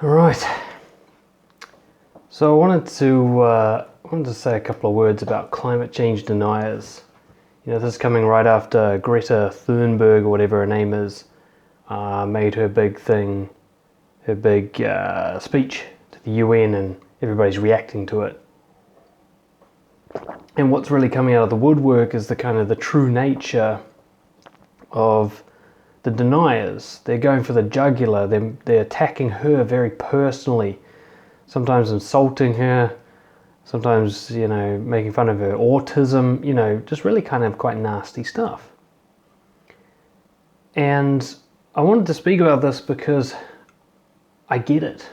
Right. So I wanted to say a couple of words about climate change deniers. This is coming right after Greta Thunberg, or whatever her name is, made her big speech to the UN, and everybody's reacting to it. And what's really coming out of the woodwork is the true nature of the deniers. They're going for the jugular. They're attacking her very personally, sometimes insulting her, sometimes, making fun of her autism, just really quite nasty stuff. And I wanted to speak about this because I get it.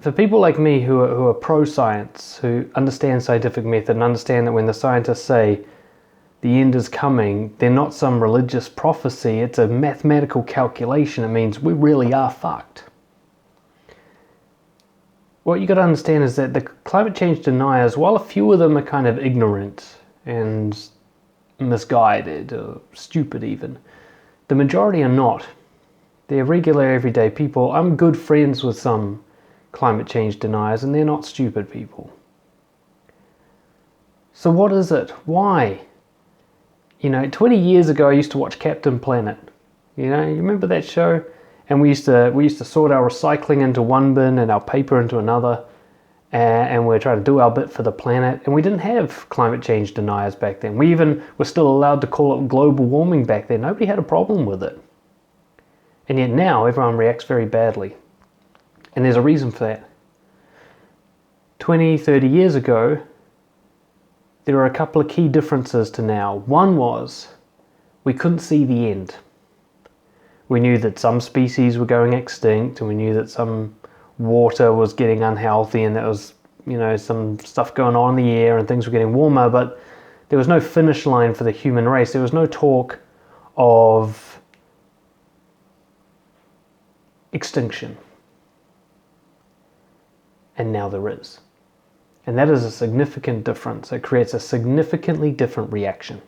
For people like me who are pro-science, who understand scientific method and understand that when the scientists say the end is coming, they're not some religious prophecy, it's a mathematical calculation. It means we really are fucked. What you got to understand is that the climate change deniers, while a few of them are kind of ignorant and misguided or stupid even, the majority are not. They're regular everyday people. I'm good friends with some climate change deniers, and they're not stupid people. So what is it? Why? 20 years ago I used to watch Captain Planet. You remember that show? And we used to sort our recycling into one bin and our paper into another, and we're trying to do our bit for the planet. And we didn't have climate change deniers back then. We even were still allowed to call it global warming back then. Nobody had a problem with it. And yet now everyone reacts very badly. And there's a reason for that. 20, 30 years ago, there are a couple of key differences to now. One was we couldn't see the end. We knew that some species were going extinct, and we knew that some water was getting unhealthy, and there was, some stuff going on in the air and things were getting warmer, but there was no finish line for the human race. There was no talk of extinction. And now there is. And that is a significant difference. It creates a significantly different reaction.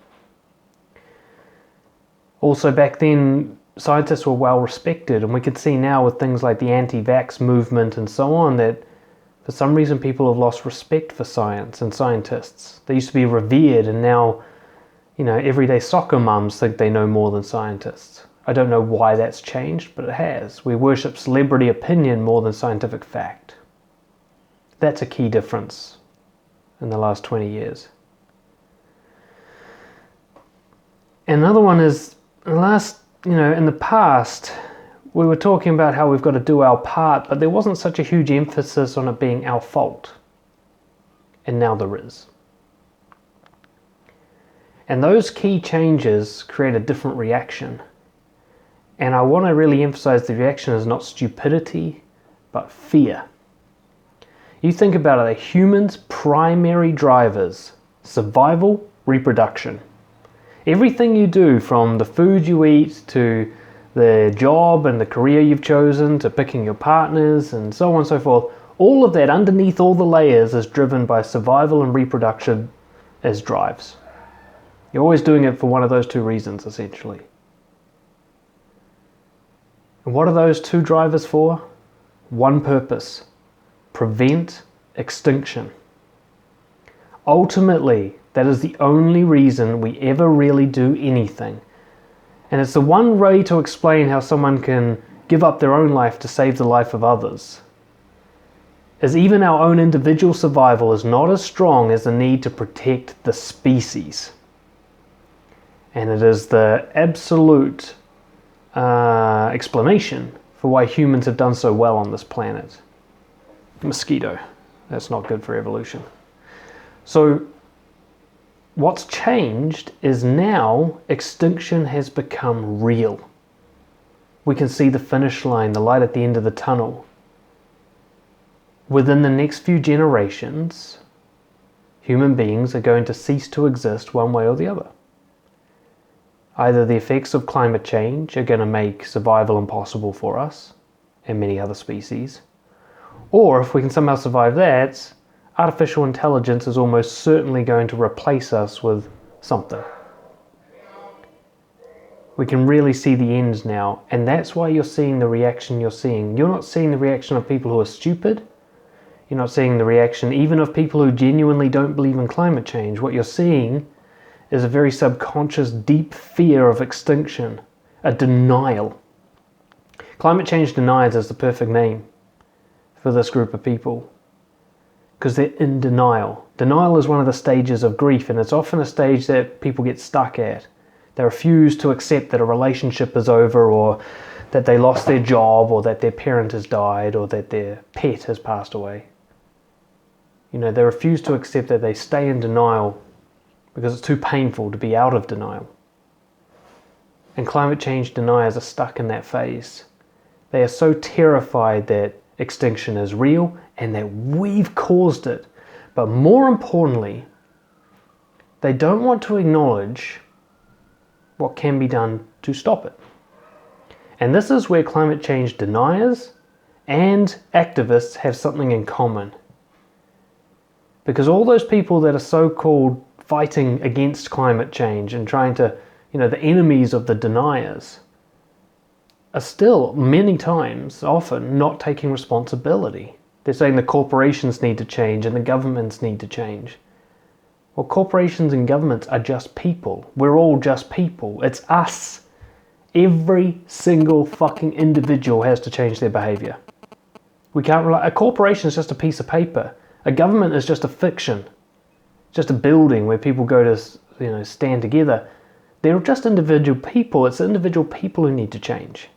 Also, back then, scientists were well respected, and we could see now with things like the anti-vax movement and so on that for some reason people have lost respect for science and scientists. They used to be revered, and now, everyday soccer mums think they know more than scientists. I don't know why that's changed, but it has. We worship celebrity opinion more than scientific fact. That's a key difference in the last 20 years. Another one is in the past, we were talking about how we've got to do our part, but there wasn't such a huge emphasis on it being our fault. And now there is. And those key changes create a different reaction. And I want to really emphasize the reaction is not stupidity, but fear. You think about it, a human's primary drivers: survival, reproduction. Everything you do, from the food you eat to the job and the career you've chosen to picking your partners and so on and so forth, all of that underneath all the layers is driven by survival and reproduction as drives. You're always doing it for one of those two reasons, essentially. And what are those two drivers for? One purpose: prevent extinction. Ultimately, that is the only reason we ever really do anything. And it's the one way to explain how someone can give up their own life to save the life of others. As even our own individual survival is not as strong as the need to protect the species. And it is the absolute explanation for why humans have done so well on this planet. Mosquito. That's not good for evolution. So what's changed is now extinction has become real. We can see the finish line, the light at the end of the tunnel. Within the next few generations, human beings are going to cease to exist one way or the other. Either the effects of climate change are going to make survival impossible for us and many other species, or if we can somehow survive that, artificial intelligence is almost certainly going to replace us with something. We can really see the ends now, and that's why you're seeing the reaction you're seeing. You're not seeing the reaction of people who are stupid. You're not seeing the reaction even of people who genuinely don't believe in climate change. What you're seeing is a very subconscious, deep fear of extinction, a denial. Climate change deniers is the perfect name for this group of people, because they're in denial. Denial is one of the stages of grief, and it's often a stage that people get stuck at. They refuse to accept that a relationship is over, or that they lost their job, or that their parent has died, or that their pet has passed away. They refuse to accept that. They stay in denial because it's too painful to be out of denial. And climate change deniers are stuck in that phase. They are so terrified that extinction is real and that we've caused it. But more importantly, they don't want to acknowledge what can be done to stop it. And this is where climate change deniers and activists have something in common. Because all those people that are so-called fighting against climate change and trying to, the enemies of the deniers, are still many times, often, not taking responsibility. They're saying the corporations need to change and the governments need to change. Well, corporations and governments are just people. We're all just people. It's us. Every single fucking individual has to change their behavior. We can't rely. A corporation is just a piece of paper. A government is just a fiction. Just a building where people go to, stand together. They're just individual people. It's individual people who need to change.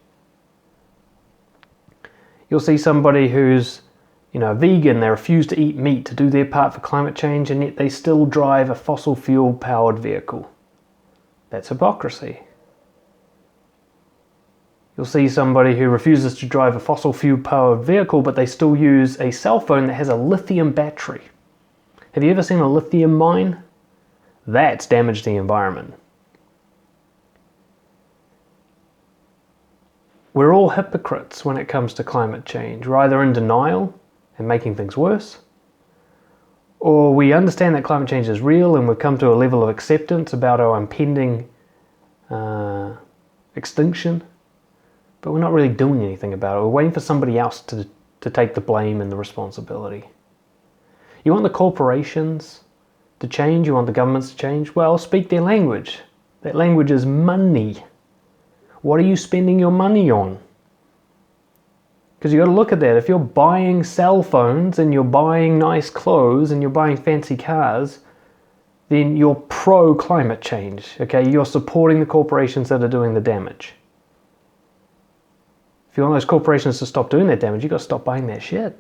You'll see somebody who's, a vegan. They refuse to eat meat to do their part for climate change, and yet they still drive a fossil fuel powered vehicle. That's hypocrisy. You'll see somebody who refuses to drive a fossil fuel powered vehicle, but they still use a cell phone that has a lithium battery. Have you ever seen a lithium mine? That's damaged the environment. We're all hypocrites when it comes to climate change. We're either in denial and making things worse, or we understand that climate change is real and we've come to a level of acceptance about our impending extinction, but we're not really doing anything about it. We're waiting for somebody else to take the blame and the responsibility. You want the corporations to change? You want the governments to change? Well, speak their language. That language is money. What are you spending your money on? Because you've got to look at that. If you're buying cell phones and you're buying nice clothes and you're buying fancy cars, then you're pro-climate change. Okay, you're supporting the corporations that are doing the damage. If you want those corporations to stop doing that damage, you've got to stop buying that shit.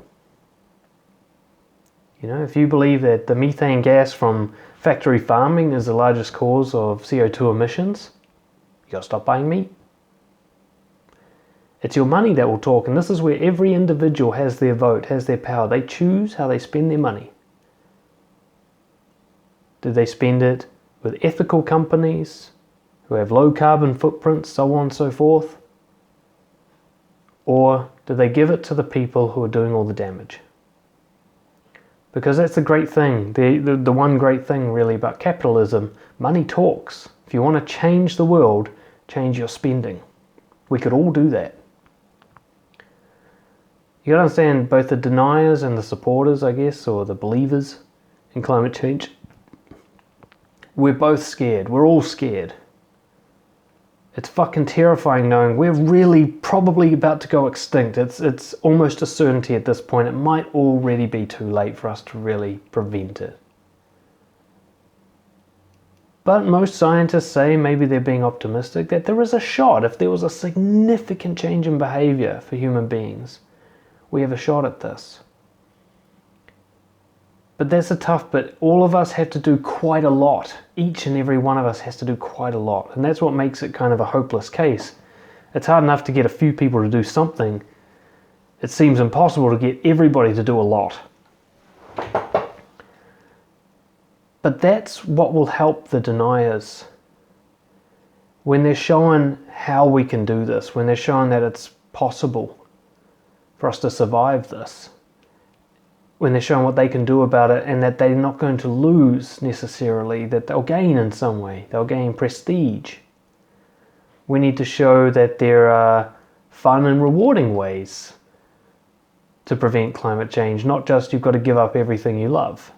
If you believe that the methane gas from factory farming is the largest cause of CO2 emissions, you've got to stop buying meat. It's your money that will talk, and this is where every individual has their vote, has their power. They choose how they spend their money. Do they spend it with ethical companies who have low carbon footprints, so on and so forth? Or do they give it to the people who are doing all the damage? Because that's the great thing, the one great thing really about capitalism. Money talks. If you want to change the world, change your spending. We could all do that. You gotta understand both the deniers and the supporters, I guess, or the believers in climate change. We're both scared. We're all scared. It's fucking terrifying knowing we're really probably about to go extinct. It's almost a certainty at this point. It might already be too late for us to really prevent it. But most scientists say, maybe they're being optimistic, that there is a shot. If there was a significant change in behavior for human beings, we have a shot at this. But that's a tough bit. All of us have to do quite a lot. Each and every one of us has to do quite a lot. And that's what makes it kind of a hopeless case. It's hard enough to get a few people to do something. It seems impossible to get everybody to do a lot. But that's what will help the deniers. When they're showing how we can do this, when they're showing that it's possible for us to survive this, when they're showing what they can do about it and that they're not going to lose necessarily, that they'll gain in some way, they'll gain prestige. We need to show that there are fun and rewarding ways to prevent climate change, not just you've got to give up everything you love.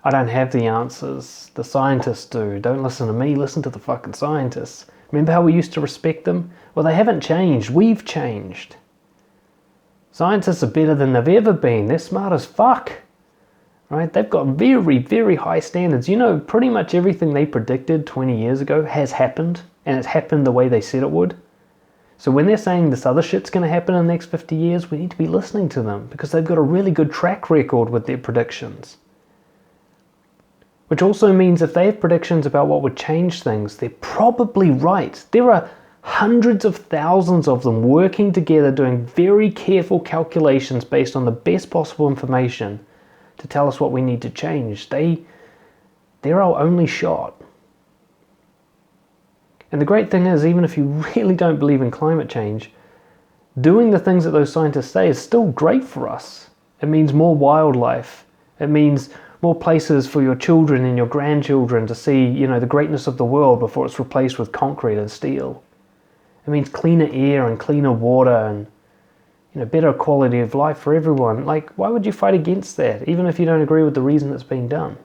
I don't have the answers. The scientists do. Don't listen to me, listen to the fucking scientists. Remember how we used to respect them? Well, they haven't changed. We've changed. Scientists are better than they've ever been. They're smart as fuck. Right? They've got very, very high standards. You know, pretty much everything they predicted 20 years ago has happened, and it's happened the way they said it would. So when they're saying this other shit's going to happen in the next 50 years, we need to be listening to them because they've got a really good track record with their predictions. Which also means if they have predictions about what would change things, they're probably right. There are hundreds of thousands of them working together doing very careful calculations based on the best possible information to tell us what we need to change. They're our only shot. And the great thing is, even if you really don't believe in climate change, doing the things that those scientists say is still great for us. It means more wildlife. It means more places for your children and your grandchildren to see, you know, the greatness of the world before it's replaced with concrete and steel. It means cleaner air and cleaner water and, you know, better quality of life for everyone. Like, why would you fight against that, even if you don't agree with the reason it's being done?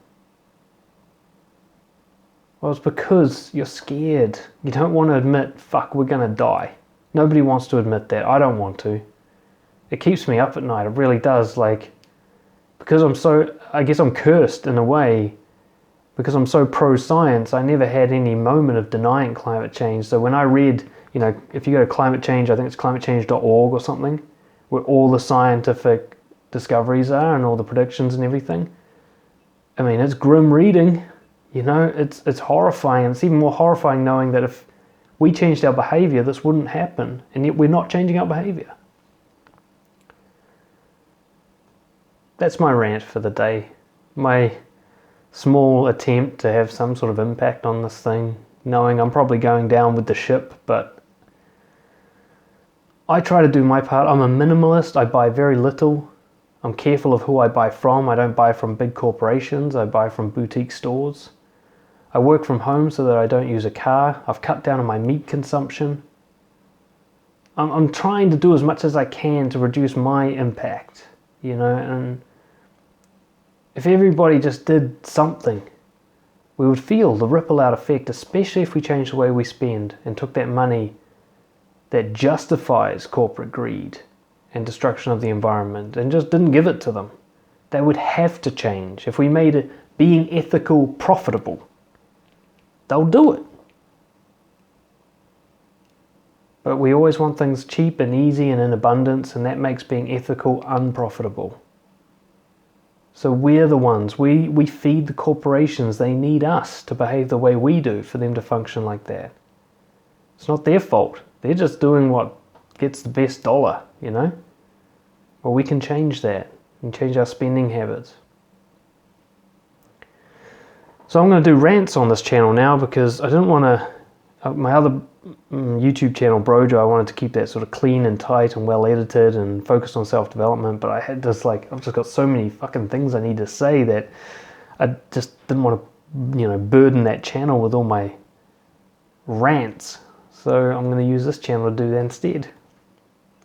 Well, it's because you're scared. You don't want to admit, fuck, we're going to die. Nobody wants to admit that. I don't want to. It keeps me up at night. It really does. Like, because I guess I'm cursed in a way. Because I'm so pro-science, I never had any moment of denying climate change. So when I read, you know, if you go to climate change, I think it's climatechange.org or something, where all the scientific discoveries are and all the predictions and everything. I mean, it's grim reading. You know, it's horrifying, and it's even more horrifying knowing that if we changed our behavior, this wouldn't happen, and yet we're not changing our behavior. That's my rant for the day. My small attempt to have some sort of impact on this thing, knowing I'm probably going down with the ship, but I try to do my part. I'm a minimalist. I buy very little. I'm careful of who I buy from. I don't buy from big corporations. I buy from boutique stores. I work from home so that I don't use a car. I've cut down on my meat consumption. I'm trying to do as much as I can to reduce my impact, you know, and if everybody just did something, we would feel the ripple out effect, especially if we changed the way we spend and took that money that justifies corporate greed and destruction of the environment and just didn't give it to them. They would have to change. If we made it being ethical profitable, they'll do it. But we always want things cheap and easy and in abundance, and that makes being ethical unprofitable. So we're the ones, we feed the corporations. They need us to behave the way we do for them to function like that. It's not their fault. They're just doing what gets the best dollar, you know? Well, we can change that and change our spending habits. So I'm going to do rants on this channel now because I didn't want to, my other YouTube channel, Brojo, I wanted to keep that sort of clean and tight and well edited and focused on self-development, but I had just I've just got so many fucking things I need to say that I just didn't want to, you know, burden that channel with all my rants. So I'm going to use this channel to do that instead.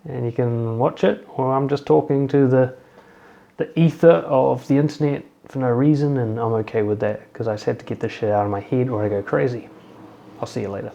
And you can watch it, or I'm just talking to the ether of the internet for no reason, and I'm okay with that because I just had to get this shit out of my head or I go crazy. I'll see you later.